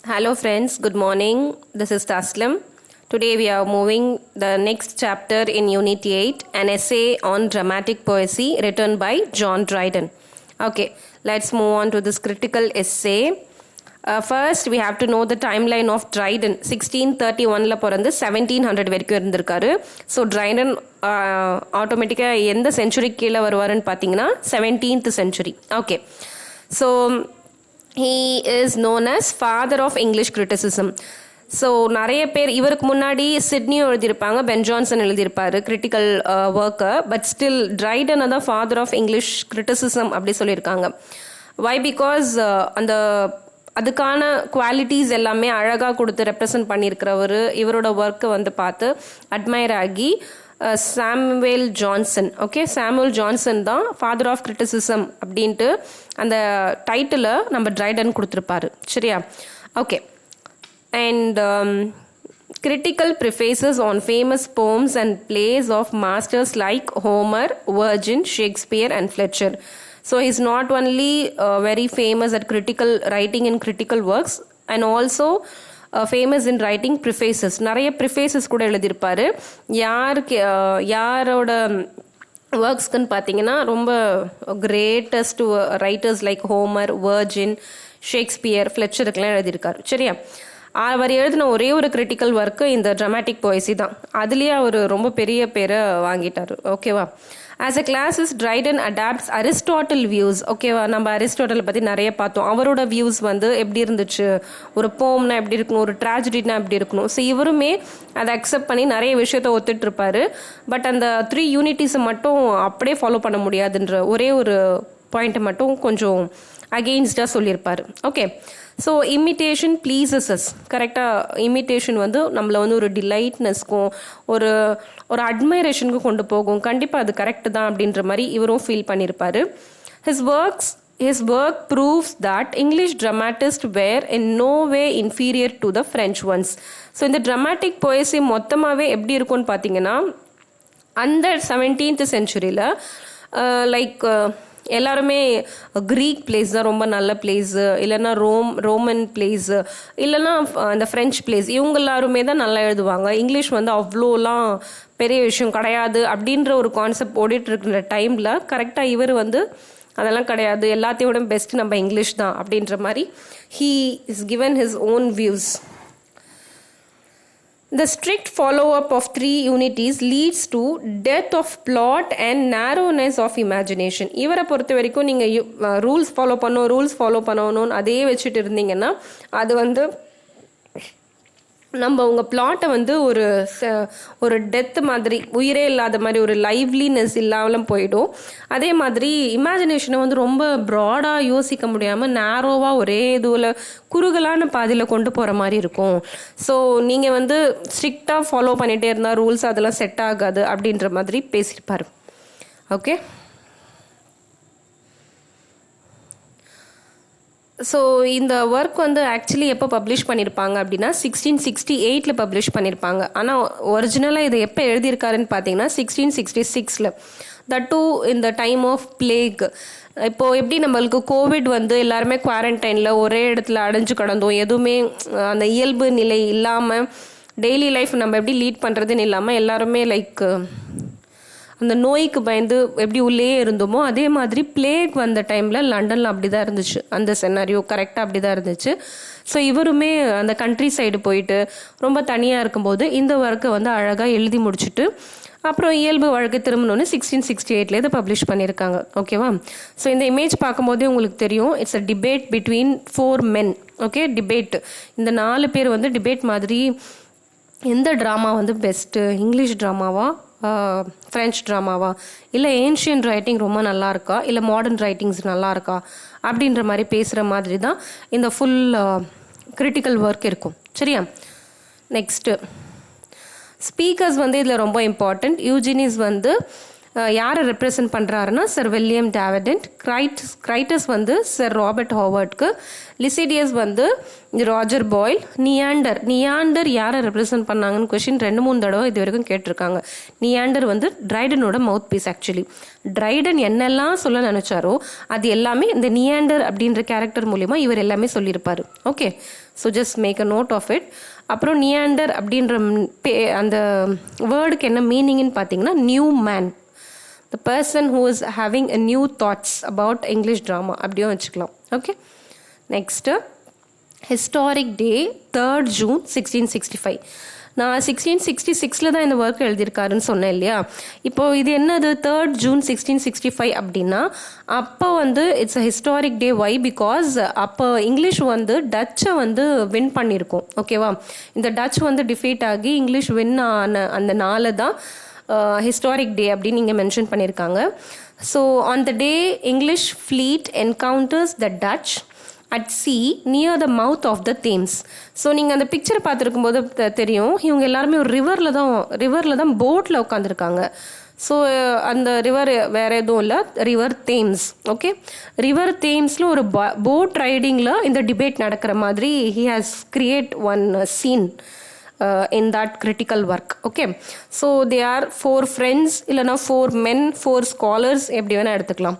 Hello friends, good morning. This is Taslim. Today we are moving the next chapter in Unit 8, an essay on dramatic poesy written by John Dryden. Okay, let's move on to this critical essay. First, we have to know the timeline of Dryden. 1631 பிறந்து 1700 வரைக்கும் இருந்திருக்காரு. So Triton ஆட்டோமேட்டிக்காக எந்த century கீழே வருவாருன்னு பார்த்தீங்கன்னா 17th century. Okay, so he is known as father of English criticism. So நிறைய பேர் இவருக்கு முன்னாடி சிட்னியும் எழுதியிருப்பாங்க, பென் ஜான்சன் எழுதியிருப்பாரு கிரிட்டிக்கல் ஒர்க்கை. பட் ஸ்டில் ட்ரைடனை தான் ஃபாதர் ஆஃப் இங்கிலீஷ் கிரிட்டிசிசம் அப்படி சொல்லியிருக்காங்க. வை பிகாஸ் அதுக்கான குவாலிட்டிஸ் எல்லாமே அழகாக கொடுத்து ரெப்ரசன்ட் பண்ணியிருக்கிறவர் இவரோட ஒர்க்கை வந்து பார்த்து அட்மையர் ஆகி Samuel Johnson, okay, Samuel Johnson தான் ஃபாதர் ஆஃப் கிரிட்டிசிசம் அப்படின்ட்டு அந்த டைட்டிலை நம்ம ட்ரைடன் கொடுத்துருப்பாரு. சரியா? Okay. And critical prefaces on famous poems and plays of masters like Homer, Virgin, Shakespeare and Fletcher. So he's not only very famous at critical writing in critical works and also famous in writing prefaces. நிறைய prefaces கூட எழுதியிருப்பாரு. யாரோட ஒர்க்ஸ்க்குன்னு பார்த்தீங்கன்னா ரொம்ப greatest writers like Homer, Virgil, Shakespeare, ஃப்ளெச்சருக்கெல்லாம் எழுதியிருக்காரு. சரியா? அவர் எழுதின ஒரே ஒரு கிரிட்டிக்கல் ஒர்க்கு இந்த ட்ராமாட்டிக் போய்ஸி தான். அதுலேயே அவர் ரொம்ப பெரிய பேரை வாங்கிட்டார். ஓகேவா? As a classes Dryden adapts Aristotle views. ஓகேவா? நம்ம அரிஸ்டாட்டில் பற்றி நிறைய பார்த்தோம். அவரோட வியூஸ் வந்து எப்படி இருந்துச்சு, ஒரு போம்னா எப்படி இருக்கணும், ஒரு ட்ராஜடினா எப்படி இருக்கணும். ஸோ இவருமே அதை அக்செப்ட் பண்ணி நிறைய விஷயத்த ஒத்துட்டு இருப்பாரு. பட் அந்த 3 யூனிட்டிஸை மட்டும் அப்படியே ஃபாலோ பண்ண முடியாதுன்ற ஒரே ஒரு பாயிண்ட்டை மட்டும் கொஞ்சம் அகெயின்ஸ்டாக சொல்லியிருப்பார். Okay, so imitation pleases us. கரெக்டாக இமிட்டேஷன் வந்து நம்மளை வந்து ஒரு டிலைட்னஸ்க்கும் ஒரு ஒரு அட்மைரேஷனுக்கும் கொண்டு போகும். கண்டிப்பாக அது கரெக்டு தான் அப்படின்ற மாதிரி இவரும் ஃபீல் பண்ணியிருப்பார். His work proves that English dramatists were in no way inferior to the French ones. So இந்த dramatic poesy மொத்தமாகவே எப்படி இருக்கும்னு பார்த்தீங்கன்னா, அந்த 17th century லைக் எல்லாருமே க்ரீக் பிளேஸ் தான் ரொம்ப நல்ல பிளேஸு, இல்லைன்னா ரோமன் பிளேஸு, இல்லைன்னா இந்த ஃப்ரெஞ்ச் பிளேஸ், இவங்க எல்லாருமே தான் நல்லா எழுதுவாங்க. இங்கிலீஷ் வந்து அவ்வளோலாம் பெரிய விஷயம் கிடையாது அப்படின்ற ஒரு கான்செப்ட் ஓடிட்டு இருக்கிற டைமில் கரெக்டாக இவர் வந்து அதெல்லாம் கிடையாது, எல்லாத்தையோட பெஸ்ட் நம்ம இங்கிலீஷ் தான் அப்படின்ற மாதிரி he is given his own views. The strict follow-up of 3 unities leads to death of plot and narrowness of imagination. இவரை பொறுத்த வரைக்கும் நீங்கள் ரூல்ஸ் ஃபாலோ பண்ணணும்னு அதே வச்சுட்டு இருந்தீங்கன்னா அது வந்து நம்ம உங்கள் பிளாட்டை வந்து ஒரு டெத் மாதிரி, உயிரே இல்லாத மாதிரி, ஒரு லைவ்லினஸ் இல்லாமலும் போயிடும். அதே மாதிரி இமேஜினேஷனை வந்து ரொம்ப ப்ராடாக யோசிக்க முடியாமல் நேரோவாக ஒரே இதுவில் குறுகலான பாதையில் கொண்டு போகிற மாதிரி இருக்கும். ஸோ நீங்கள் வந்து ஸ்ட்ரிக்டாக ஃபாலோ பண்ணிகிட்டே இருந்தால் ரூல்ஸ் அதெல்லாம் செட் ஆகாது அப்படின்ற மாதிரி பேசியிருப்பார். ஓகே, ஸோ இந்த ஒர்க் வந்து ஆக்சுவலி எப்போ பப்ளிஷ் பண்ணியிருப்பாங்க அப்படின்னா 1668 பப்ளிஷ் பண்ணியிருப்பாங்க. ஆனால் ஒரிஜினலாக இதை எப்போ எழுதியிருக்காருன்னு பார்த்தீங்கன்னா 1666. தட் டூ இந்த டைம் ஆஃப் பிளேக். இப்போது எப்படி நம்மளுக்கு கோவிட் வந்து எல்லாருமே குவாரண்டைனில் ஒரே இடத்துல அடைஞ்சு கிடந்தோம், எதுவுமே அந்த இயல்பு நிலை இல்லாமல் டெய்லி லைஃப் நம்ம எப்படி லீட் பண்ணுறதுன்னு இல்லாமல் எல்லாருமே லைக் அந்த நோய்க்கு பயந்து எப்படி உள்ளே இருந்தோமோ அதே மாதிரி பிளேக் வந்த டைமில் லண்டனில் அப்படி தான் இருந்துச்சு. அந்த சென்னாரியோ கரெக்டாக அப்படி தான் இருந்துச்சு. ஸோ இவருமே அந்த கண்ட்ரி சைடு போயிட்டு ரொம்ப தனியாக இருக்கும்போது இந்த ஒர்க்கை வந்து அழகாக எழுதி முடிச்சுட்டு அப்புறம் இயல்பு வாழ்க்கை திரும்பணுன்னு 1668 இதை பப்ளிஷ் பண்ணியிருக்காங்க. ஓகேவா? ஸோ இந்த இமேஜ் பார்க்கும்போதே உங்களுக்கு தெரியும், it's a debate between 4 men. Okay, debate. இந்த 4 பேர் வந்து டிபேட் மாதிரி எந்த ட்ராமா வந்து பெஸ்ட்டு, இங்கிலீஷ் ட்ராமாவா, ஃப்ரெஞ்ச் ட்ராமாவா, இல்லை ஏன்ஷியன் ரைட்டிங் ரொம்ப நல்லா இருக்கா, இல்லை மாடர்ன் ரைட்டிங்ஸ் நல்லா இருக்கா அப்படின்ற மாதிரி பேசுகிற மாதிரி தான் இந்த ஃபுல் கிரிட்டிக்கல் ஒர்க் இருக்கும். சரியா? நெக்ஸ்ட்டு ஸ்பீக்கர்ஸ் வந்து இதில் ரொம்ப இம்பார்ட்டண்ட். யூஜினிஸ் வந்து யாரை ரெப்ரசன்ட் பண்ணுறாருன்னா சர் வில்லியம் டேவிடன்ட். கிரைட்டஸ் வந்து சர் ராபர்ட் ஹாவர்ட்க்கு, லிசிடியஸ் வந்து ராஜர் பாயில். நியாண்டர் யாரை ரெப்ரசன்ட் பண்ணாங்கன்னு கொஷின் 2-3 தடவை இது வரைக்கும் கேட்டிருக்காங்க. நியாண்டர் வந்து ட்ரைடனோட மவுத் பீஸ். ஆக்சுவலி ட்ரைடன் என்னெல்லாம் சொல்ல நினச்சாரோ அது எல்லாமே இந்த நியாண்டர் அப்படின்ற கேரக்டர் மூலிமா இவர் எல்லாமே சொல்லியிருப்பார். Okay, so just make a note of it. அப்புறம் நியாண்டர் அப்படின்ற அந்த வேர்டுக்கு என்ன மீனிங்னு பார்த்தீங்கன்னா new man, the person who is having a new thoughts about English drama அப்படியும் வச்சுக்கலாம். Okay, next historic day 3rd June 1665. நான் 1666 தான் இந்த ஒர்க் எழுதியிருக்காருன்னு சொன்னேன் இல்லையா. இப்போது இது என்னது 3rd June 1665 அப்படின்னா அப்போ வந்து it's a historic day. Why? Because அப்போ இங்கிலீஷ் வந்து டச்சை வந்து வின் பண்ணியிருக்கோம். ஓகேவா, இந்த டச் வந்து டிஃபீட் ஆகி இங்கிலீஷ் வின் ஆன அந்த நாளை தான் ஹிஸ்டாரிக் டே அப்படின்னு இங்கே மென்ஷன் பண்ணியிருக்காங்க. So on the day English fleet encounters the Dutch at sea near the mouth of the Thames. So நீங்கள் அந்த பிக்சரை பார்த்துருக்கும் போது தெரியும், இவங்க எல்லாருமே ஒரு ரிவரில் தான் போட்டில் உட்காந்துருக்காங்க. ஸோ அந்த ரிவர் வேறு எதுவும் இல்லை, ரிவர் தேம்ஸ். ஓகே, ரிவர் தேம்ஸில் ஒரு போட் ரைடிங்கில் இந்த டிபேட் நடக்கிற மாதிரி he has create one scene in that critical work. Okay, so they are 4 friends இல்லைனா 4 men, 4 scholars எப்படி வேணால் எடுத்துக்கலாம்.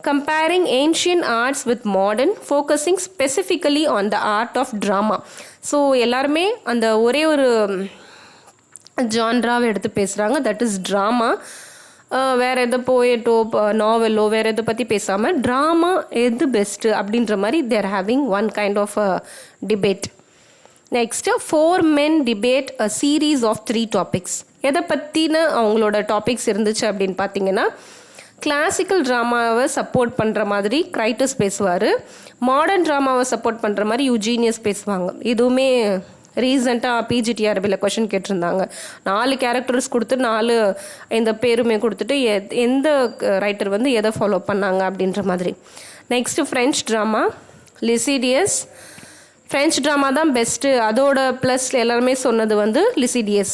Comparing ancient arts with modern, focusing specifically on the art of drama. So எல்லாருமே அந்த ஒரே ஒரு ஜான்ராவை எடுத்து பேசுகிறாங்க, தட் இஸ் ட்ராமா. வேறு எதை போயட்டோ நாவலோ வேறு எதை பற்றி பேசாமல் ட்ராமா எது பெஸ்ட்டு அப்படின்ற மாதிரி they're having one kind of debate. Next 4 men debate a series of 3 topics. எதை பற்றின அவங்களோட டாபிக்ஸ் இருந்துச்சு அப்படின்னு பார்த்தீங்கன்னா, கிளாசிக்கல் ட்ராமாவை சப்போர்ட் பண்ணுற மாதிரி கிரைட்டஸ் பேசுவார், மாடர்ன் ட்ராமாவை சப்போர்ட் பண்ணுற மாதிரி யூஜீனியஸ் பேசுவாங்க. இதுவுமே ரீசெண்டாக பிஜிடிஆர்பியில் கொஷின் கேட்டிருந்தாங்க. 4 கேரக்டர்ஸ் கொடுத்து 4 இந்த பேருமே கொடுத்துட்டு எந்த ரைட்டர் வந்து எதை ஃபாலோ பண்ணாங்க அப்படின்ற மாதிரி. Next French drama, Lisideius. French drama தான் பெஸ்ட்டு, அதோட ப்ளஸ் எல்லாருமே சொன்னது வந்து லிசிடியஸ்.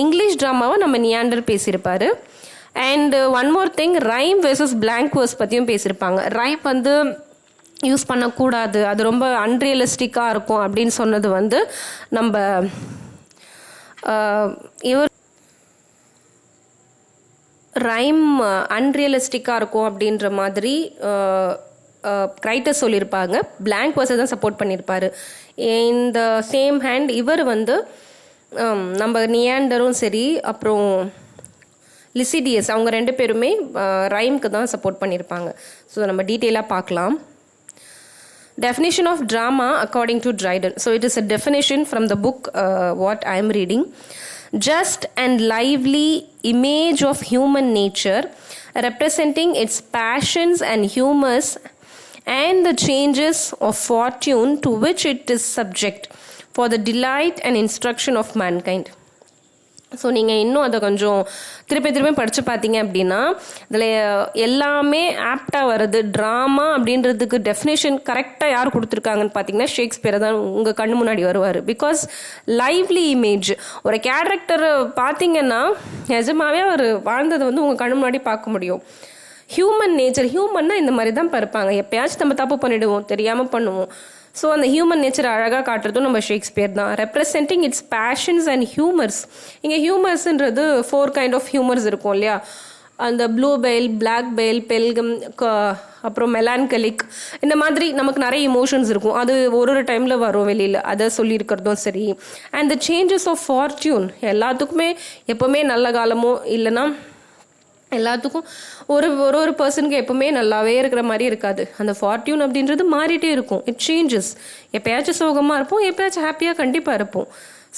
இங்கிலீஷ் ட்ராமாவை நம்ம நியாண்டர் பேசியிருப்பார். And one more thing, rhyme versus blank verse பற்றியும் பேசியிருப்பாங்க. ரைம் வந்து யூஸ் பண்ணக்கூடாது, அது ரொம்ப அன்ரியலிஸ்டிக்காக இருக்கும் அப்படின்னு சொன்னது வந்து நம்ம இவர் ரைம் அன்ரியலிஸ்டிக்காக இருக்கும் அப்படின்ற மாதிரி கிரைட்டஸ் சொல்லியிருப்பாங்க. பிளாங்க் வேர்ஸை தான் சப்போர்ட் பண்ணியிருப்பார். இந்த சேம் ஹேண்ட் இவர் வந்து நம்ம நியாண்டரும் சரி அப்புறம் லிசிடியஸ் அவங்க 2 பேருமே ரைம்க்கு தான் சப்போர்ட் பண்ணியிருப்பாங்க. ஸோ நம்ம டீட்டெயிலாக பார்க்கலாம். Definition of drama according to Dryden. So it is a definition from the book what I am reading. Just and lively image of human nature representing its passions and humors and the changes of fortune to which it is subject for the delight and instruction of mankind. So நீங்கள் இன்னும் அதை கொஞ்சம் திருப்பி படித்து பார்த்தீங்க அப்படின்னா இதில் எல்லாமே ஆப்டாக வருது. ட்ராமா அப்படின்றதுக்கு டெஃபினேஷன் கரெக்டாக யார் கொடுத்துருக்காங்கன்னு பார்த்தீங்கன்னா ஷேக்ஸ்பியர் தான் உங்கள் கண்ணு முன்னாடி வருவார். பிகாஸ் லைவ்லி இமேஜ், ஒரு கேரக்டர் பார்த்தீங்கன்னா நிஜமாகவே அவர் வாழ்ந்ததை வந்து உங்கள் கண்ணு முன்னாடி பார்க்க முடியும். ஹியூமன் நேச்சர், ஹியூமன்னா இந்த மாதிரி தான் இருப்பாங்க, எப்பயாச்சும் நம்ம தப்பு பண்ணிவிடுவோம், தெரியாமல் பண்ணுவோம். ஸோ அந்த ஹியூமன் நேச்சர் அழகாக காட்டுறதும் நம்ம ஷேக்ஸ்பியர் தான். Representing its passions and humours. இங்கே ஹியூமர்ஸ்ன்றது 4 கைண்ட் ஆஃப் ஹியூமர்ஸ் இருக்கும் இல்லையா, அந்த blue bile, black bile, phlegm, அப்புறம் மெலான்கலிக், இந்த மாதிரி நமக்கு நிறைய இமோஷன்ஸ் இருக்கும். அது ஒரு டைமில் வரும் வெளியில், அதை சொல்லியிருக்கிறதும் சரி. And the changes of fortune, எல்லாத்துக்குமே எப்போவுமே நல்ல காலமோ இல்லைன்னா எல்லாத்துக்கும் ஒரு பர்சனுக்கு எப்பவுமே நல்லாவே இருக்கிற மாதிரி இருக்காது. அந்த ஃபார்ட்யூன் அப்படின்றது மாறிட்டே இருக்கும், இட் சேஞ்சஸ். எப்பயாச்சும் சோகமாக இருப்போம், எப்பயாச்சும் ஹாப்பியாக கண்டிப்பாக இருப்போம்.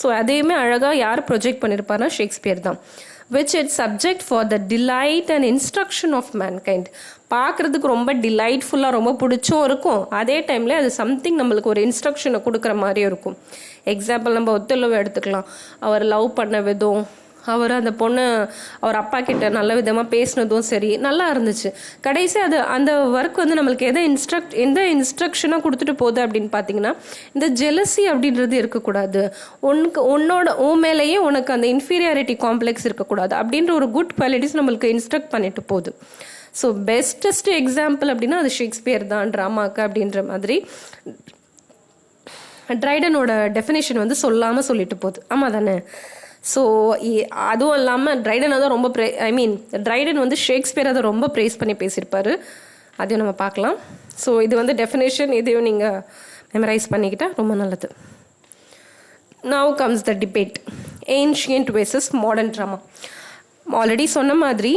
ஸோ அதையுமே அழகாக யார் ப்ரொஜெக்ட் பண்ணியிருப்பாருன்னா ஷேக்ஸ்பியர் தான். Which it subject for the delight and instruction of mankind. பார்க்குறதுக்கு ரொம்ப டிலைட்ஃபுல்லாக ரொம்ப பிடிச்சும் இருக்கும், அதே டைமில் அது சம்திங் நம்மளுக்கு ஒரு இன்ஸ்ட்ரக்ஷனை கொடுக்குற மாதிரியும் இருக்கும். எக்ஸாம்பிள் நம்ம ஒத்தெல்லோ எடுத்துக்கலாம். அவர் லவ் பண்ண விதம், அவர் அந்த பொண்ணு அவர் அப்பா கிட்ட நல்ல விதமாக பேசினதும் சரி நல்லா இருந்துச்சு. கடைசி அது அந்த ஒர்க் வந்து நம்மளுக்கு எந்த இன்ஸ்ட்ரக்ஷனாக கொடுத்துட்டு போகுது அப்படின்னு பார்த்தீங்கன்னா, இந்த ஜெலசி அப்படின்றது இருக்கக்கூடாது, உன் மேலேயே உனக்கு அந்த இன்ஃபீரியாரிட்டி காம்ப்ளெக்ஸ் இருக்கக்கூடாது அப்படின்ற ஒரு குட் குவாலிட்டிஸ் நம்மளுக்கு இன்ஸ்ட்ரக்ட் பண்ணிட்டு போகுது. ஸோ பெஸ்டஸ்ட் எக்ஸாம்பிள் அப்படின்னா அது ஷேக்ஸ்பியர் தான் ட்ராமாக்கு அப்படின்ற மாதிரி ட்ரைடனோட டெஃபினேஷன் வந்து சொல்லாமல் சொல்லிட்டு போகுது. ஆமாம் தானே? ஸோ அதுவும் இல்லாமல் ட்ரைடன் தான் ரொம்ப ட்ரைடன் வந்து ஷேக்ஸ்பியர் அதை ரொம்ப ப்ரேஸ் பண்ணி பேசியிருப்பார். அதையும் நம்ம பார்க்கலாம். ஸோ இது வந்து டெஃபினேஷன், இதையும் நீங்கள் மெமரைஸ் பண்ணிக்கிட்டால் ரொம்ப நல்லது. நவ் கம்ஸ் த debate, ancient versus modern drama. Already சொன்ன மாதிரி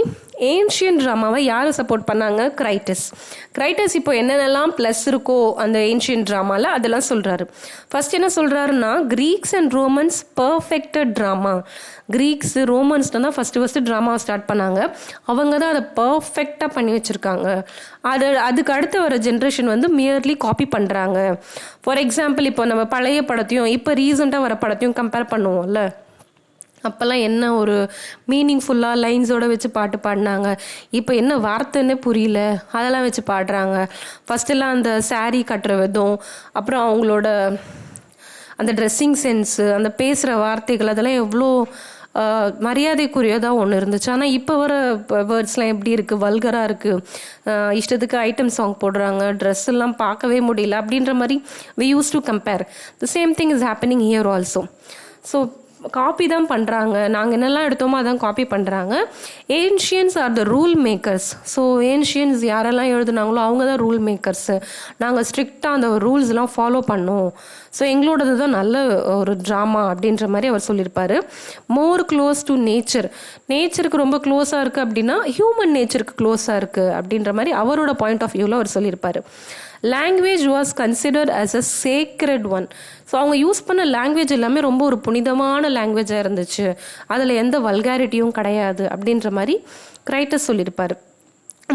ஏன்ஷியன் ட்ராமாவை யார் சப்போர்ட் பண்ணாங்க? கிரைட்டஸ் இப்போ என்னென்னலாம் ப்ளஸ் இருக்கோ அந்த ஏன்ஷியன் ட்ராமாவில் அதெல்லாம் சொல்கிறாரு. ஃபர்ஸ்ட் என்ன சொல்கிறாருன்னா, Greeks and Romans perfected drama. Greeks Romans தான் ஃபஸ்ட்டு ட்ராமாவை ஸ்டார்ட் பண்ணாங்க. அவங்க தான் அதை பர்ஃபெக்டாக பண்ணி வச்சுருக்காங்க. அதுக்கு அடுத்து வர ஜென்ரேஷன் வந்து மியர்லி காப்பி பண்ணுறாங்க. ஃபார் எக்ஸாம்பிள், இப்போ நம்ம பழைய படத்தையும் இப்போ ரீசெண்டாக வர படத்தையும் கம்பேர் பண்ணுவோம்ல, அப்போல்லாம் என்ன ஒரு மீனிங்ஃபுல்லாக லைன்ஸோடு வச்சு பாட்டு பாடினாங்க. இப்போ என்ன வார்த்தைன்னே புரியல, அதெல்லாம் வச்சு பாடுறாங்க. ஃபஸ்ட்டெல்லாம் அந்த சாரீ கட்டுற விதம், அப்புறம் அவங்களோட அந்த ட்ரெஸ்ஸிங் சென்ஸு, அந்த பேசுகிற வார்த்தைகள், அதெல்லாம் எவ்வளோ மரியாதைக்குரியதாக ஒன்று இருந்துச்சு. ஆனால் இப்போ வர வேர்ட்ஸ்லாம் எப்படி இருக்குது? வல்கராக இருக்குது. இஷ்டத்துக்கு ஐட்டம் சாங் போடுறாங்க, ட்ரெஸ் எல்லாம் பார்க்கவே முடியல அப்படின்ற மாதிரி we used to compare. The same thing is happening here also. So copy தான் பண்ணுறாங்க. நாங்கள் என்னெல்லாம் எடுத்தோமோ அதான் காப்பி பண்ணுறாங்க. Ancients are the rule makers. So ancients யாரெல்லாம் எழுதுனாங்களோ அவங்க தான் ரூல் மேக்கர்ஸு. நாங்கள் ஸ்ட்ரிக்டாக அந்த ரூல்ஸ்லாம் ஃபாலோ பண்ணோம். ஸோ எங்களோடது தான் நல்ல ஒரு ட்ராமா அப்படின்ற மாதிரி அவர் சொல்லியிருப்பார். மோர் க்ளோஸ் டு நேச்சருக்கு ரொம்ப க்ளோஸாக இருக்குது அப்படின்னா ஹியூமன் நேச்சருக்கு க்ளோஸாக இருக்குது அப்படின்ற மாதிரி அவரோட பாயிண்ட் ஆஃப் வியூவில் அவர் சொல்லியிருப்பார். Language was considered as a sacred one. So அவங்க யூஸ் பண்ண லாங்குவேஜ் எல்லாமே ரொம்ப ஒரு புனிதமான லாங்குவேஜாக இருந்துச்சு, அதில் எந்த வல்காரிட்டியும் கிடையாது அப்படின்ற மாதிரி கிரைட்டஸ் சொல்லியிருப்பார்.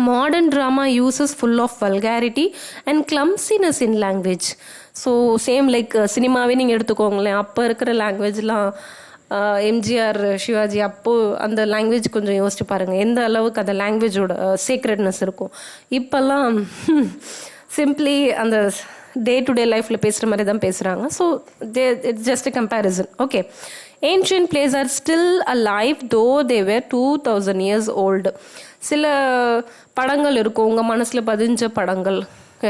Modern drama uses full of vulgarity and clumsiness in language. So same like சினிமாவே நீங்கள் எடுத்துக்கோங்களேன். அப்போ இருக்கிற லாங்குவேஜ்லாம் எம்ஜிஆர், சிவாஜி, அப்போது அந்த லாங்குவேஜ் கொஞ்சம் யோசிச்சு பாருங்கள் எந்த அளவுக்கு அந்த லாங்குவேஜோட சீக்ரெட்னஸ் இருக்கும். இப்போல்லாம் சிம்பிளி அந்த டே டு டே லைஃப்பில் பேசுகிற மாதிரி தான் பேசுகிறாங்க. So it's just a comparison. Okay, ancient place are still alive தோ தே வேர் 2000 years ஓல்டு. சில படங்கள் இருக்கும் உங்கள் மனசில் பதிஞ்ச படங்கள்,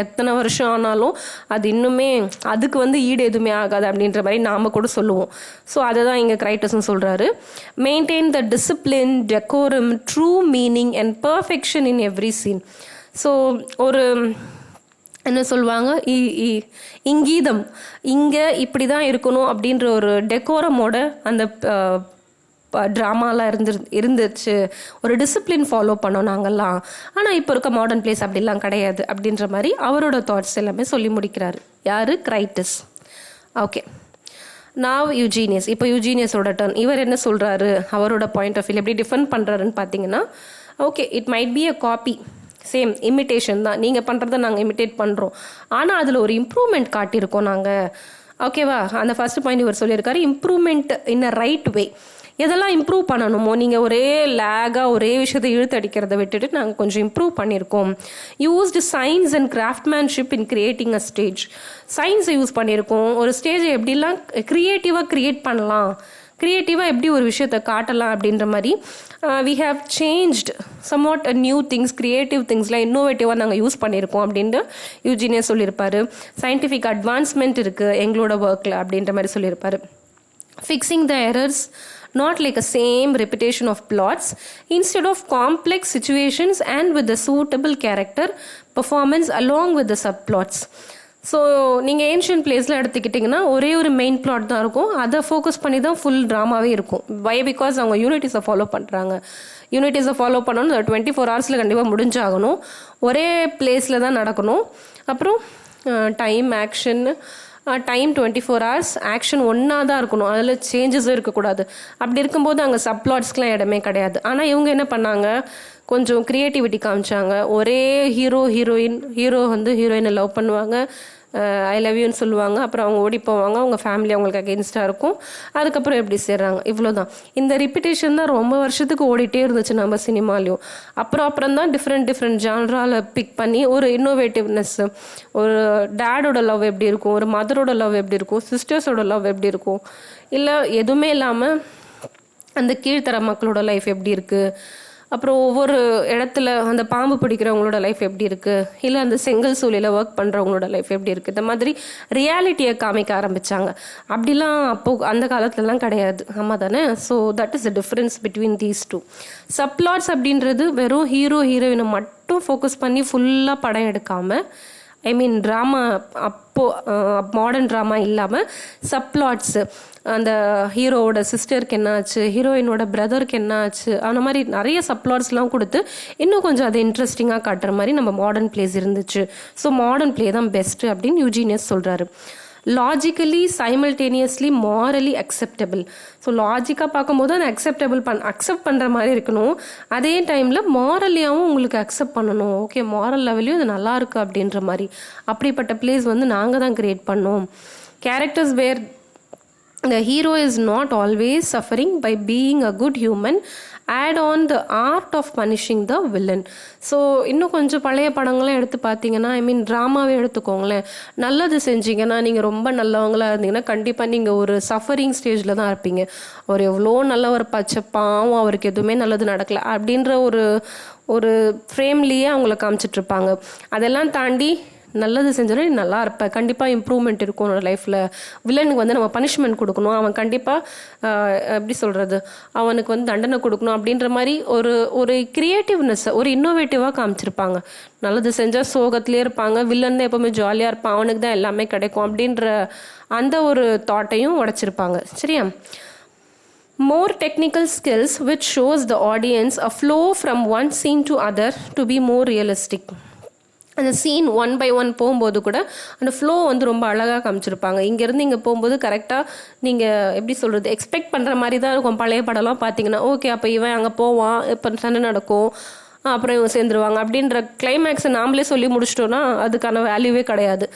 எத்தனை வருஷம் ஆனாலும் அது இன்னுமே அதுக்கு வந்து ஈடு எதுவுமே ஆகாது அப்படின்ற மாதிரி நாம் கூட சொல்லுவோம். ஸோ அதை தான் இங்கே கிரைட்டஸ்ன்னு சொல்கிறாரு. Maintain the discipline, decorum, true meaning and perfection in every scene. So ஒரு என்ன சொல்லுவாங்க, இங்கீதம், இங்கே இப்படி தான் இருக்கணும் அப்படின்ற ஒரு டெக்கோரமோட அந்த ட்ராமாலாம் இருந்துச்சு. ஒரு டிசிப்ளின் ஃபாலோ பண்ணோம் நாங்கள்லாம். ஆனால் இப்போ இருக்க மாடர்ன் பிளேஸ் அப்படிலாம் கிடையாது அப்படின்ற மாதிரி அவரோட தாட்ஸ் எல்லாமே சொல்லி முடிக்கிறாரு. யார்? கிரைட்டஸ். Okay, now Eugenius. இப்போ யூஜீனியஸோட டர்ன். இவர் என்ன சொல்கிறாரு, அவரோட பாயிண்ட் ஆஃப் வியூ எப்படி டிஃபெண்ட் பண்ணுறாருன்னு பார்த்தீங்கன்னா, okay, it might be a copy, same imitation தான், நீங்கள் பண்ணுறத நாங்கள் இமிட்டேட் பண்ணுறோம், ஆனால் அதில் ஒரு இம்ப்ரூவ்மெண்ட் காட்டியிருக்கோம் நாங்கள். ஓகேவா? அந்த ஃபர்ஸ்ட் பாயிண்ட் இவர் சொல்லியிருக்காரு, இம்ப்ரூவ்மெண்ட் இன் அ ரைட் வே. எதெல்லாம் இம்ப்ரூவ் பண்ணணுமோ, நீங்கள் ஒரே லேகாக ஒரே விஷயத்தை இழுத்து அடிக்கிறத விட்டுட்டு நாங்கள் கொஞ்சம் இம்ப்ரூவ் பண்ணியிருக்கோம். Used science and craftsmanship in creating a stage. சயின்ஸை யூஸ் பண்ணியிருக்கோம், ஒரு ஸ்டேஜை எப்படிலாம் க்ரியேட்டிவாக க்ரியேட் பண்ணலாம், க்ரியேட்டிவாக எப்படி ஒரு விஷயத்தை காட்டலாம் அப்படின்ற மாதிரி we have changed somewhat new things, creative திங்ஸ்லாம் இன்னோவேட்டிவாக நாங்கள் யூஸ் பண்ணியிருக்கோம் அப்படின்ட்டு யூஜீனியஸ் சொல்லியிருப்பார். சயின்டிஃபிக் அட்வான்ஸ்மெண்ட் இருக்குது எங்களோட ஒர்க்கில் அப்படின்ற மாதிரி சொல்லியிருப்பார். Fixing the errors, not like a same repetition of plots, instead of complex situations and with the suitable character performance along with the subplots. So நீங்கள் ஏன்ஷியன்ட் பிளேஸில் எடுத்துக்கிட்டிங்கன்னா ஒரே ஒரு மெயின் பிளாட் தான் இருக்கும், அதை ஃபோக்கஸ் பண்ணி தான் ஃபுல் ட்ராமாவே இருக்கும். வை? பிகாஸ் அவங்க யூனிட்டிஸை ஃபாலோ பண்ணுறாங்க. யூனிட்டிஸை ஃபாலோ பண்ணணும், 24 hours கண்டிப்பாக முடிஞ்சாகணும், ஒரே பிளேஸில் தான் நடக்கணும். அப்புறம் time, action, time 24 hours, action ஒன்றா தான் இருக்கணும், அதில் சேஞ்சஸும் இருக்கக்கூடாது. அப்படி இருக்கும்போது அங்கே சப்ளாட்ஸ்க்கெலாம் இடமே கிடையாது. ஆனால் இவங்க என்ன பண்ணாங்க, கொஞ்சம் க்ரியேட்டிவிட்டி காமிச்சாங்க. ஒரே ஹீரோ ஹீரோயின், ஹீரோ வந்து ஹீரோயினை லவ் பண்ணுவாங்க, ஐ லவ் யூன்னு சொல்லுவாங்க, அப்புறம் அவங்க ஓடி போவாங்க, அவங்க ஃபேமிலி அவங்களுக்கு அகெயின்ஸ்டாக இருக்கும், அதுக்கப்புறம் எப்படி சேர்றாங்க, இவ்வளோதான். இந்த ரிப்பிட்டேஷன் தான் ரொம்ப வருஷத்துக்கு ஓடிட்டே இருந்துச்சு நம்ம சினிமாலையும். அப்புறம் தான் டிஃப்ரெண்ட் ஜான்ராவில் பிக் பண்ணி ஒரு இன்னோவேட்டிவ்னஸ், ஒரு டேடோட லவ் எப்படி இருக்கும், ஒரு மதரோட லவ் எப்படி இருக்கும், சிஸ்டர்ஸோட லவ் எப்படி இருக்கும், இல்லை எதுவுமே இல்லாமல் அந்த கீழ்த்தர மக்களோட லைஃப் எப்படி இருக்குது, அப்புறம் ஒவ்வொரு இடத்துல அந்த பாம்பு பிடிக்கிறவங்களோட லைஃப் எப்படி இருக்குது, இல்லை அந்த செங்கல் சூழலில் ஒர்க் பண்ணுறவங்களோட லைஃப் எப்படி இருக்குது, இந்த மாதிரி ரியாலிட்டியை காமிக்க ஆரம்பித்தாங்க. அப்படிலாம் அப்போது அந்த காலத்துலலாம் கிடையாது. ஆமாம் தானே? So that is the difference between these two. Subplots அப்படின்றது வெறும் ஹீரோ ஹீரோயினை மட்டும் ஃபோக்கஸ் பண்ணி ஃபுல்லாக படம் எடுக்காமல், ஐ மீன் ட்ராமா, அப்போது மாடர்ன் ட்ராமா இல்லாமல் சப்ளாட்ஸு, அந்த ஹீரோவோட சிஸ்டருக்கு என்ன ஆச்சு, ஹீரோயினோட பிரதருக்கு என்ன ஆச்சு, அந்த மாதிரி நிறைய சப்ளாட்ஸ்லாம் கொடுத்து இன்னும் கொஞ்சம் அதை இன்ட்ரெஸ்டிங்காக காட்டுற மாதிரி நம்ம மாடர்ன் பிளேஸ் இருந்துச்சு. ஸோ மாடர்ன் பிளே தான் பெஸ்ட்டு அப்படின்னு யூஜீனியஸ் சொல்கிறாரு. Logically simultaneously morally acceptable. So லாஜிக்காக பார்க்கும்போது அதை அக்செப்ட் பண்ணுற மாதிரி இருக்கணும், அதே டைமில் மாரலியாகவும் உங்களுக்கு அக்செப்ட் பண்ணணும். ஓகே, மாரல் லெவலையும் இது நல்லா இருக்குது அப்படின்ற மாதிரி. அப்படிப்பட்ட பிளேஸ் வந்து நாங்கள் தான் கிரியேட் பண்ணோம். Characters where the hero is not always suffering by being a good human, add on the art of punishing the villain. So இன்னும் கொஞ்சம் பழைய படங்கள்லாம் எடுத்து பார்த்தீங்கன்னா, ஐ மீன் ட்ராமாவே எடுத்துக்கோங்களேன், நல்லது செஞ்சீங்கன்னா, நீங்கள் ரொம்ப நல்லவங்களாக இருந்தீங்கன்னா கண்டிப்பாக நீங்கள் ஒரு சஃபரிங் ஸ்டேஜில் தான் இருப்பீங்க. அவர் எவ்வளோ நல்லவர், பச்சைப்பாவும் அவருக்கு எதுவுமே நல்லது நடக்கலை அப்படின்ற ஒரு ஃப்ரேம்லேயே அவங்கள காமிச்சிட்ருப்பாங்க. அதெல்லாம் தாண்டி நல்லது செஞ்சோன்னா நீ நல்லா இருப்ப, கண்டிப்பாக இம்ப்ரூவ்மெண்ட் இருக்கும் உன்னோட லைஃப்பில், வில்லனுக்கு வந்து நம்ம பனிஷ்மெண்ட் கொடுக்கணும், அவன் கண்டிப்பாக எப்படி சொல்கிறது, அவனுக்கு வந்து தண்டனை கொடுக்கணும் அப்படின்ற மாதிரி ஒரு கிரியேட்டிவ்னஸ்ஸை, ஒரு இன்னோவேட்டிவாக காமிச்சிருப்பாங்க. நல்லது செஞ்சால் சோகத்திலே இருப்பாங்க, வில்லன் தான் எப்போவுமே ஜாலியாக இருப்பான், அவனுக்கு தான் எல்லாமே கிடைக்கும் அப்படின்ற அந்த ஒரு தாட்டையும் உடைச்சிருப்பாங்க. சரியா? More technical skills which shows the audience a flow from one scene to other to be more realistic. அந்த சீன் 1 by 1 போகும்போது கூட அந்த ஃப்ளோ வந்து ரொம்ப அழகாக காமிச்சிருப்பாங்க. இங்கேருந்து இங்கே போகும்போது கரெக்டாக நீங்கள் எப்படி சொல்கிறது, எக்ஸ்பெக்ட் பண்ணுற மாதிரி தான் இருக்கும். பழைய படம்லாம் பார்த்தீங்கன்னா, ஓகே அப்போ இவன் அங்கே போவான், இப்போ சண்டை நடக்கும், அப்புறம் இவங்க சேர்ந்துருவாங்க அப்படின்ற கிளைமேக்ஸை நாமளே சொல்லி முடிச்சிட்டோன்னா அதுக்கான வேல்யூவே கிடையாது.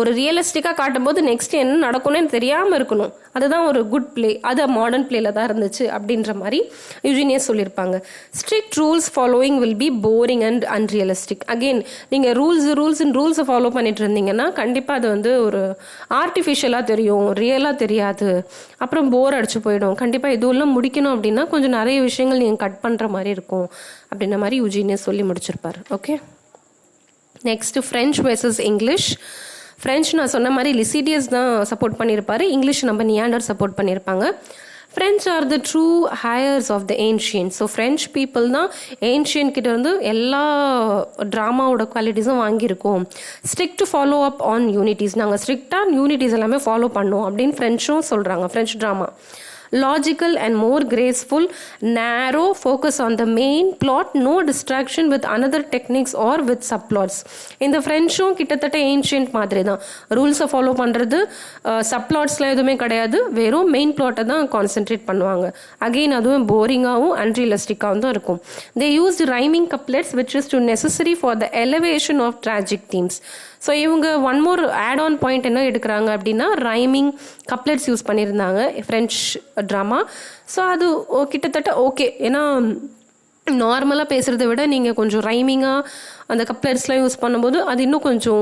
ஒரு ரியலிஸ்டிக்காக காட்டும்போது நெக்ஸ்ட் என்ன நடக்கும்னு தெரியாமல் இருக்கணும், அதுதான் ஒரு குட் பிளே. அது மாடர்ன் பிளேல தான் இருந்துச்சு அப்படின்ற மாதிரி யூஜீனியஸ் சொல்லியிருப்பாங்க. Strict rules following will be boring and unrealistic. Again நீங்கள் ரூல்ஸை ஃபாலோ பண்ணிட்டு இருந்தீங்கன்னா கண்டிப்பாக அது வந்து ஒரு ஆர்டிஃபிஷியலாக தெரியும், ரியலாக தெரியாது, அப்புறம் போர் அடிச்சு போயிடும். கண்டிப்பாக இதுவெல்லாம் முடிக்கணும் அப்படின்னா கொஞ்சம் நிறைய விஷயங்கள் நீங்கள் கட் பண்ணுற மாதிரி இருக்கும் அப்படின்ற மாதிரி யூஜீனியஸ் சொல்லி முடிச்சிருப்பார். Okay, next French versus English. French நான் சொன்ன மாதிரி லிசிடியஸ் தான் சப்போர்ட் பண்ணியிருப்பார், இங்கிலீஷ் நம்ம நியாண்டர் சப்போர்ட் பண்ணியிருப்பாங்க. French are the true heirs of the ancient. So French people தான் ஏன்ஷியன் கிட்ட இருந்து எல்லா ட்ராமாவோட குவாலிட்டிஸும் வாங்கியிருக்கோம். Strict to follow up on unities, நாங்கள் ஸ்ட்ரிக்டாக யூனிட்டிஸ் எல்லாமே ஃபாலோ பண்ணோம் அப்படின்னு ஃப்ரெஞ்சும் சொல்கிறாங்க. French drama logical and more graceful, narrow, focus on the main plot, no distraction with another techniques or with subplots. இந்த ஃப்ரெஞ்சும் கிட்டத்தட்ட ஏன்ஷியன்ட் மாதிரி தான், ரூல்ஸை ஃபாலோ பண்ணுறது, சப்ளாட்ஸ்லாம் எதுவுமே கிடையாது, வெறும் மெயின் பிளாட்டை தான் கான்சென்ட்ரேட் பண்ணுவாங்க. அகெயின் அதுவும் போரிங்காகவும் அன்ரியலிஸ்டிக்காகவும் தான் இருக்கும். they used rhyming couplets which is to necessary for the elevation of tragic themes. So இவங்க one more add on point என்ன எடுக்கிறாங்க அப்படின்னா, ரைமிங் கப்லெட்ஸ் யூஸ் பண்ணியிருந்தாங்க ஃப்ரெஞ்ச் ட்ராமா. ஸோ அது கிட்டத்தட்ட ஓகே, ஏன்னா நார்மலாக பேசுகிறத விட நீங்கள் கொஞ்சம் ரைமிங்காக அந்த கப்லெட்ஸ்லாம் யூஸ் பண்ணும்போது அது இன்னும் கொஞ்சம்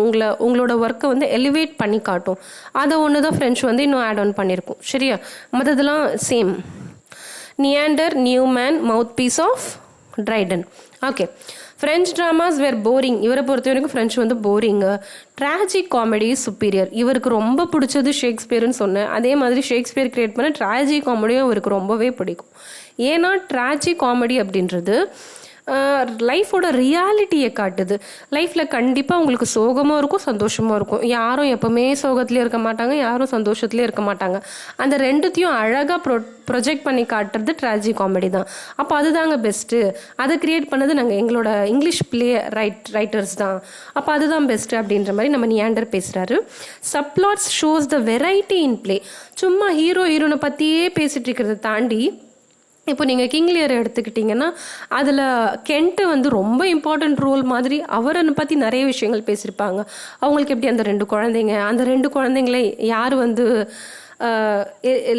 உங்களோட ஒர்க்கை வந்து எலிவேட் பண்ணி காட்டும். அதை ஒன்று தான் ஃப்ரெஞ்ச் வந்து இன்னும் ஆட் ஆன் பண்ணியிருக்கும். சரியா? மற்றதெல்லாம் same. Neander, Newman, mouthpiece of Dryden. Okay, French dramas were boring. இவரை பொறுத்த வரைக்கும் ஃப்ரெஞ்ச் வந்து போரிங்கு. Tragic comedy superior. இவருக்கு ரொம்ப பிடிச்சது ஷேக்ஸ்பியர்னு சொன்னேன், அதே மாதிரி ஷேக்ஸ்பியர் கிரியேட் பண்ண ட்ராஜிக் காமெடியும் இவருக்கு ரொம்பவே பிடிக்கும். ஏன்னா ட்ராஜிக் காமெடி அப்படின்றது லைஃபோட ரியாலிட்டியை காட்டுது. லைஃப்பில் கண்டிப்பாக உங்களுக்கு சோகமாக இருக்கும், சந்தோஷமாக இருக்கும். யாரும் எப்போவுமே சோகத்துலேயே இருக்க மாட்டாங்க, யாரும் சந்தோஷத்துலேயே இருக்க மாட்டாங்க. அந்த ரெண்டுத்தையும் அழகாக ப்ரொஜெக்ட் பண்ணி காட்டுறது ட்ராஜிக் காமெடி தான். அப்போ அதுதாங்க பெஸ்ட்டு. அதை க்ரியேட் பண்ணது நாங்கள் எங்களோட இங்கிலீஷ் ரைட்டர்ஸ் தான். அப்போ அதுதான் பெஸ்ட்டு அப்படின்ற மாதிரி நம்ம நியாண்டர் பேசுகிறாரு. Subplots shows the variety in play. சும்மா ஹீரோனை பற்றியே பேசிகிட்டு இருக்கிறத தாண்டி இப்போ நீங்கள் கிங் லியர் எடுத்துக்கிட்டிங்கன்னா அதில் கென்ட்டு வந்து ரொம்ப இம்பார்ட்டண்ட் ரோல் மாதிரி அவரை பற்றி நிறைய விஷயங்கள் பேசியிருப்பாங்க. அவங்களுக்கு எப்படி அந்த 2 குழந்தைங்க, அந்த 2 குழந்தைங்களே யார் வந்து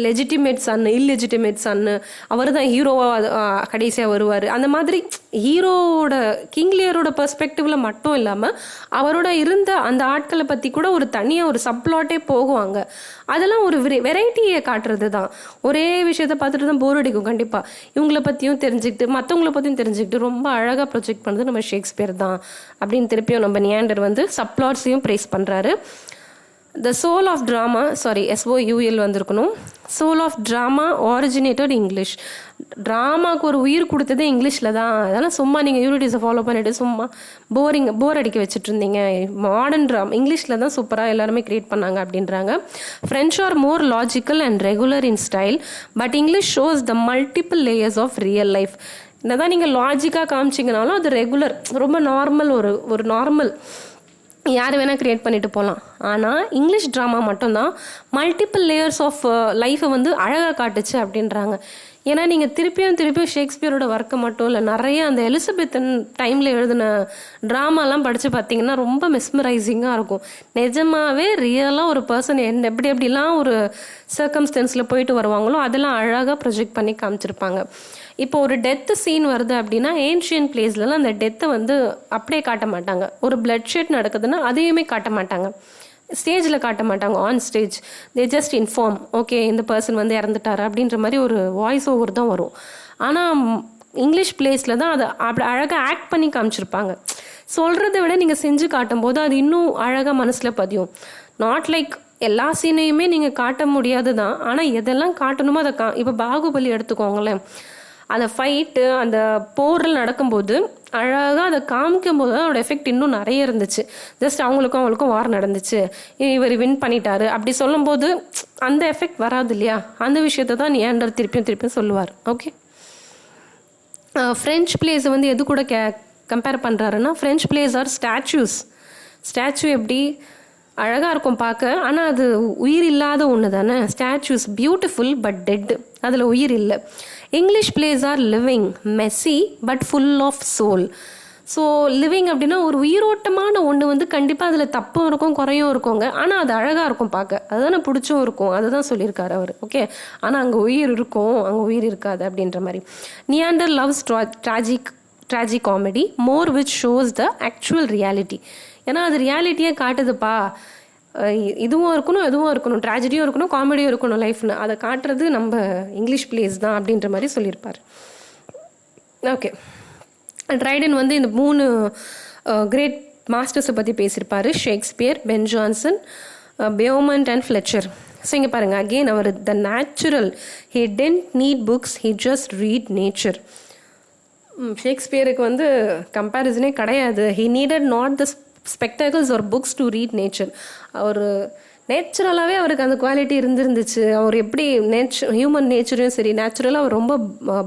லெஜிட்டிமேட் சன்னு, இல்லெஜிட்டிமேட் சன்னு, அவர் தான் ஹீரோவாக கடைசியாக வருவார். அந்த மாதிரி ஹீரோவோட கிங் லியரோட பெர்ஸ்பெக்டிவில் மட்டும் இல்லாமல் அவரோட இருந்த அந்த ஆட்களை பற்றி கூட ஒரு தனியாக ஒரு சப்ளாட்டே போகுவாங்க. அதெல்லாம் ஒரு வெரைட்டியை காட்டுறது தான். ஒரே விஷயத்தை பார்த்துட்டு தான் போர் அடிக்கும் கண்டிப்பாக. இவங்கள பற்றியும் தெரிஞ்சுக்கிட்டு மற்றவங்கள பற்றியும் தெரிஞ்சுக்கிட்டு ரொம்ப அழகாக ப்ரொஜெக்ட் பண்ணுறது நம்ம ஷேக்ஸ்பியர் தான் அப்படின்னு திருப்பியும் நம்ம நியாண்டர் வந்து சப்ளாட்ஸையும் ப்ரைஸ் பண்ணுறாரு. The soul of drama, SOUL வந்திருக்கணும். Soul of drama originated English. ட்ராமாவுக்கு ஒரு உயிர் கொடுத்தது இங்கிலீஷில் தான். அதெல்லாம் சும்மா நீங்கள் யூனிட்டிஸை ஃபாலோ பண்ணிவிட்டு சும்மா போர் அடிக்க வச்சுட்டு இருந்தீங்க. மாடர்ன் ட்ராமா இங்கிலீஷில் தான் சூப்பராக எல்லாருமே க்ரியேட் பண்ணாங்க அப்படின்றாங்க. French are more logical and regular in style, but English shows the multiple layers of real life. என்னதான் நீங்கள் லாஜிக்காக காமிச்சிங்கனாலும் அது ரெகுலர், ரொம்ப நார்மல், ஒரு நார்மல் யார் வேணால் க்ரியேட் பண்ணிட்டு போகலாம். ஆனால் இங்கிலீஷ் ட்ராமா மட்டும்தான் மல்டிபிள் லேயர்ஸ் ஆஃப் லைஃப்பை வந்து அழகாக காட்டுச்சு அப்படின்றாங்க. ஏன்னா நீங்கள் திருப்பியும் ஷேக்ஸ்பியரோட ஒர்க்கை மட்டும் இல்லை, நிறைய அந்த எலிசபெத்தன் டைமில் எழுதின ட்ராமாலாம் படித்து பார்த்தீங்கன்னா ரொம்ப மெஸ்மரைசிங்காக இருக்கும். நிஜமாகவே ரியலாக ஒரு பர்சன் எப்படிலாம் ஒரு சர்க்கம்ஸ்டன்ஸில் போயிட்டு வருவாங்களோ அதெல்லாம் அழகாக ப்ரொஜெக்ட் பண்ணி காமிச்சிருப்பாங்க. இப்போ ஒரு டெத்து சீன் வருது அப்படின்னா ஏன்ஷியன் பிளேஸ்லலாம் அந்த டெத்தை வந்து அப்படியே காட்ட மாட்டாங்க. ஒரு பிளட் ஷெட் நடக்குதுன்னா அதையுமே காட்ட மாட்டாங்க, ஸ்டேஜில் காட்ட மாட்டாங்க. On stage they just inform, okay இந்த பர்சன் வந்து இறந்துட்டாரு அப்படின்ற மாதிரி ஒரு வாய்ஸ் ஓவர் தான் வரும். ஆனால் இங்கிலீஷ் பிளேஸில் தான் அதை அப்படி அழகாக ஆக்ட் பண்ணி காமிச்சிருப்பாங்க. சொல்கிறத விட நீங்கள் செஞ்சு காட்டும் போது அது இன்னும் அழகாக மனசில் பதியும். நாட் லைக் எல்லா சீனையுமே நீங்கள் காட்ட முடியாது தான், ஆனால் எதெல்லாம் காட்டணுமோ அதை இப்போ பாகுபலி எடுத்துக்கோங்களேன், அந்த ஃபைட்டு அந்த போரில் நடக்கும்போது அழகாக அதை காமிக்கும் போது அதோட எஃபெக்ட் இன்னும் நிறைய இருந்துச்சு. ஜஸ்ட் அவங்களுக்கும் வார் நடந்துச்சு, இவர் வின் பண்ணிட்டாரு அப்படி சொல்லும்போது அந்த எஃபெக்ட் வராது இல்லையா? அந்த விஷயத்தை தான் நியாண்டர் திருப்பியும் சொல்லுவார். ஓகே, ஃப்ரெஞ்ச் பிளேஸை வந்து எது கூட கம்பேர் பண்ணுறாருன்னா, ஃப்ரெஞ்ச் பிளேஸ் ஆர் ஸ்டாச்சு எப்படி அழகாக இருக்கும் பார்க்க, ஆனால் அது உயிர் இல்லாத ஒன்று தானே. ஸ்டாச்சூஸ் பியூட்டிஃபுல் பட் டெட், அதில் உயிர் இல்லை. English plays are living, messy but full of soul. So living அப்படின்னா ஒரு உயிரோட்டமான ஒன்று வந்து கண்டிப்பாக அதில் தப்பும் இருக்கும் குறையும் இருக்குங்க, ஆனால் அது அழகாக இருக்கும் பார்க்க, அதுதானே பிடிச்சும் இருக்கும், அதுதான் சொல்லியிருக்காரு அவர். ஓகே, ஆனால் அங்கே உயிர் இருக்கும், அங்கே உயிர் இருக்காது அப்படின்ற மாதிரி. Neander loves tragic comedy more which shows the actual reality. ஏன்னா அது ரியாலிட்டியே காட்டுதுப்பா, இதுவும் இருக்கணும், ட்ராஜடியும் இருக்கணும், காமெடியும் இருக்கணும் லைஃப்னு, அதை காட்டுறது நம்ம இங்கிலீஷ் பிளேஸ் தான் அப்படின்ற மாதிரி சொல்லியிருப்பார். ஓகே, ட்ரைடன் வந்து இந்த 3 கிரேட் மாஸ்டர்ஸை பற்றி பேசியிருப்பார். Shakespeare, Ben Jonson, Beaumont and Fletcher. So இங்கே பாருங்கள், அகெயின் அவர் the natural, he didn't need books, he just read nature. ஷேக்ஸ்பியருக்கு வந்து கம்பேரிசனே கிடையாது. He needed not the spectacles or books to read nature. அவர் நேச்சுரலாகவே அவருக்கு அந்த குவாலிட்டி இருந்துச்சு. அவர் எப்படி ஹியூமன் நேச்சரையும் சரி நேச்சுரலாக அவர் ரொம்ப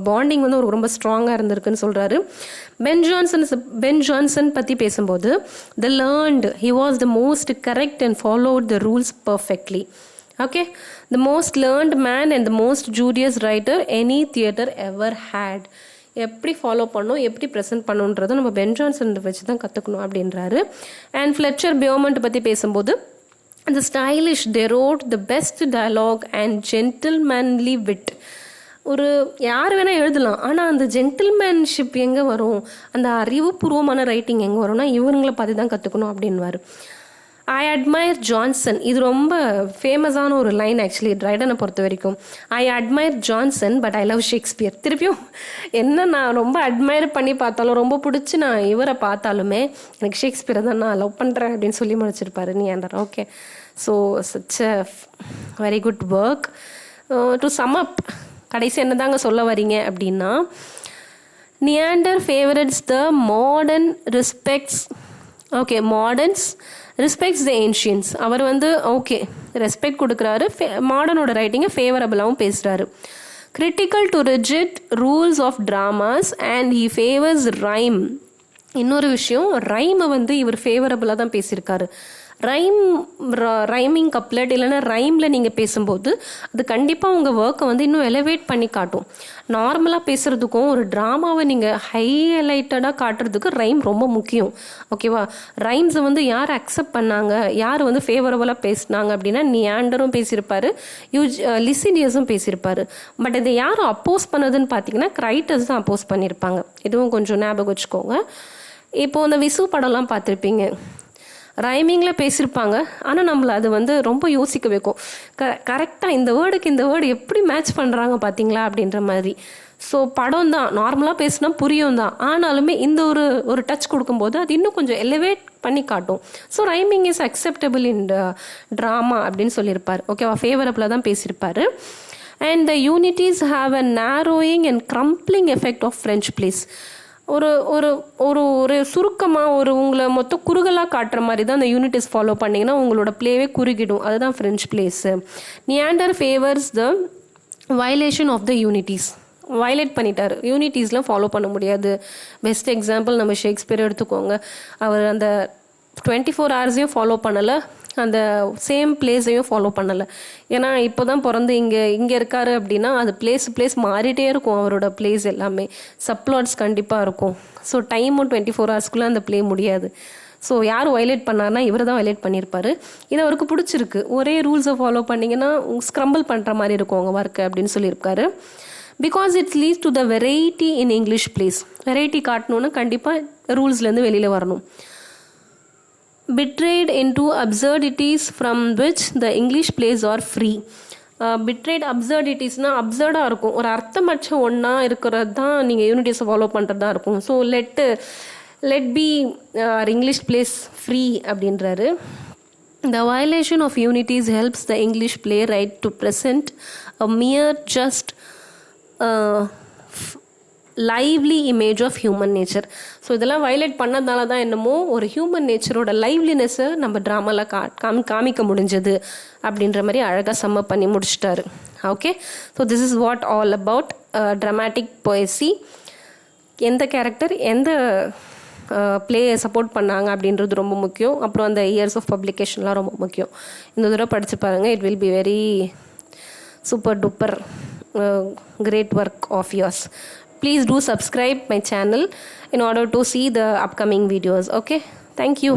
பாண்டிங் வந்து அவருக்கு ரொம்ப ஸ்ட்ராங்காக இருந்திருக்குன்னு சொல்கிறாரு. பென் ஜான்சன் பற்றி பேசும்போது, the learned, he was the most correct and followed the rules perfectly. Okay, the most learned man and the most judicious writer any theatre ever had. எப்படி ஃபாலோ பண்ணணும், எப்படி ப்ரெசென்ட் பண்ணணுன்றதை நம்ம பென் ஜான்சன் வச்சு தான் கற்றுக்கணும் அப்படின்றாரு. அண்ட் ஃப்ளெச்சர் பியோமண்ட் பற்றி பேசும்போது, the stylish, they wrote the best dialogue and gentlemanly wit. ஒரு யார் வேணால் எழுதலாம், ஆனால் அந்த ஜென்டில்மேன்ஷிப் எங்கே வரும், அந்த அறிவுபூர்வமான ரைட்டிங் எங்கே வரும்னா இவங்களை பார்த்து தான் கற்றுக்கணும் அப்படின்வார். ஐ அட்மையர் ஜான்சன், இது ரொம்ப ஃபேமஸான ஒரு லைன் ஆக்சுவலி ட்ரைடனை பொறுத்த வரைக்கும். I admire Jonson but I love Shakespeare. திருப்பியும் என்ன நான் ரொம்ப அட்மையர் பண்ணி பார்த்தாலும், ரொம்ப பிடிச்சி நான் இவரை பார்த்தாலுமே எனக்கு ஷேக்ஸ்பியரை தான் நான் லவ் பண்ணுறேன் அப்படின்னு சொல்லி முடிச்சிருப்பாரு Neander. Okay, so such a very good work. To sum up, கடைசி என்ன தாங்க சொல்ல வரீங்க அப்படின்னா, Neander favours the modern respects the ancients. அவர் வந்து ஓகே ரெஸ்பெக்ட் கொடுக்குறாரு, மாடர்னோட ரைட்டிங்கை ஃபேவரபிளாகவும் பேசுகிறாரு. Critical to rigid rules of dramas and he favours rhyme. இன்னொரு விஷயம், ரைமை வந்து இவர் ஃபேவரபுளாக தான் பேசியிருக்காரு. ரைமிங் கப்லெட் இல்லைன்னா ரைமில் நீங்கள் பேசும்போது அது கண்டிப்பாக உங்கள் ஒர்க்கை வந்து இன்னும் எலிவேட் பண்ணி காட்டும். நார்மலாக பேசுகிறதுக்கும் ஒரு ட்ராமாவை நீங்கள் ஹைலைட்டடாக காட்டுறதுக்கு ரைம் ரொம்ப முக்கியம். ஓகேவா? ரைம்ஸை வந்து யார் அக்செப்ட் பண்ணாங்க, யார் வந்து ஃபேவரபுளாக பேசினாங்க அப்படின்னா நியாண்டரும் பேசியிருப்பார், லிசினியஸும் பேசியிருப்பார். பட் இதை யாரும் அப்போஸ் பண்ணதுன்னு பார்த்தீங்கன்னா ரைட்டர்ஸ் தான் அப்போஸ் பண்ணியிருப்பாங்க. இதுவும் கொஞ்சம் ஞாபகம் வச்சுக்கோங்க. இப்போது அந்த விசு படம்லாம் பார்த்துருப்பீங்க, ரைமிங்கில் பேசியிருப்பாங்க, ஆனால் நம்மளை அது வந்து ரொம்ப யோசிக்க வைக்கும். கரெக்டாக இந்த வேர்டுக்கு இந்த வேர்டு எப்படி மேட்ச் பண்ணுறாங்க பார்த்தீங்களா அப்படின்ற மாதிரி. ஸோ படம் தான் நார்மலாக பேசினா புரியும் தான், ஆனாலுமே இந்த ஒரு டச் கொடுக்கும்போது அது இன்னும் கொஞ்சம் எலிவேட் பண்ணி காட்டும். So rhyming is acceptable in drama அப்படின்னு சொல்லியிருப்பார். ஓகேவா? ஃபேவரபிளாக தான் பேசியிருப்பார். And the unities have a narrowing and crumbling effect of French plays. ஒரு ஒரு ஒரு ஒரு சுருக்கமாக உங்களை மொத்தம் குறுகலாக காட்டுற மாதிரி தான் அந்த யூனிட்டிஸ் ஃபாலோ பண்ணிங்கன்னா உங்களோட ப்ளேவே குறுகிடும். அதுதான் French plays. Neander favours the violation of the unities. Violate பண்ணிட்டார், யூனிட்டிஸ்லாம் ஃபாலோ பண்ண முடியாது. பெஸ்ட் எக்ஸாம்பிள் நம்ம ஷேக்ஸ்பியர் எடுத்துக்கோங்க. அவர் அந்த 24 ஹவர்ஸையும் ஃபாலோ பண்ணலை, அந்த சேம் பிளேஸையும் ஃபாலோ பண்ணலை. ஏன்னா இப்போ தான் பிறந்து இங்கே இருக்காரு அப்படின்னா அது பிளேஸ் மாறிட்டே இருக்கும். அவரோட பிளேஸ் எல்லாமே சப்ளாட்ஸ் கண்டிப்பாக இருக்கும். ஸோ டைமும் 24 ஹவர்ஸ்க்குள்ளே அந்த பிளே முடியாது. ஸோ யார் வயலேட் பண்ணார்னா இவர் தான் வயலேட் பண்ணியிருப்பார். இது அவருக்கு பிடிச்சிருக்கு. ஒரே ரூல்ஸை ஃபாலோ பண்ணிங்கன்னா ஸ்க்ரம்பிள் பண்ணுற மாதிரி இருக்கும் உங்கள் ஒர்க்கு அப்படின்னு சொல்லியிருக்காரு. Because it's leads to the variety in English plays. Variety காட்டணுன்னு கண்டிப்பாக ரூல்ஸ்லேருந்து வெளியில் வரணும். Betrayed into absurdities from which the English plays are free. Betrayed absurdities-னா அப்சர்டாக இருக்கும், ஒரு அர்த்தமற்ற ஒன்றா இருக்கிறது தான் நீங்கள் யூனிட்டிஸை ஃபாலோ பண்ணுறதா இருக்கும். So let be English plays free அப்படின்றாரு. The violation of unities helps the English playwright to present a mere just lively image of human nature. So இதெல்லாம் வயலேட் பண்ணதால தான் என்னமோ ஒரு ஹியூமன் நேச்சரோட லைவ்லினஸை நம்ம ட்ராமாவில் காமிக்க முடிஞ்சது அப்படின்ற மாதிரி அழகாக சம்ம பண்ணி முடிச்சிட்டாரு. Okay, so this is what all about dramatic poesy. எந்த கேரக்டர் எந்த பிளேயை சப்போர்ட் பண்ணாங்க அப்படின்றது ரொம்ப முக்கியம். அப்புறம் அந்த இயர்ஸ் ஆஃப் பப்ளிகேஷன்லாம் ரொம்ப முக்கியம். இந்த தடவை படித்து பாருங்கள். It will be very super duper great work of yours. Please do subscribe my channel in order to see the upcoming videos. Okay, thank you.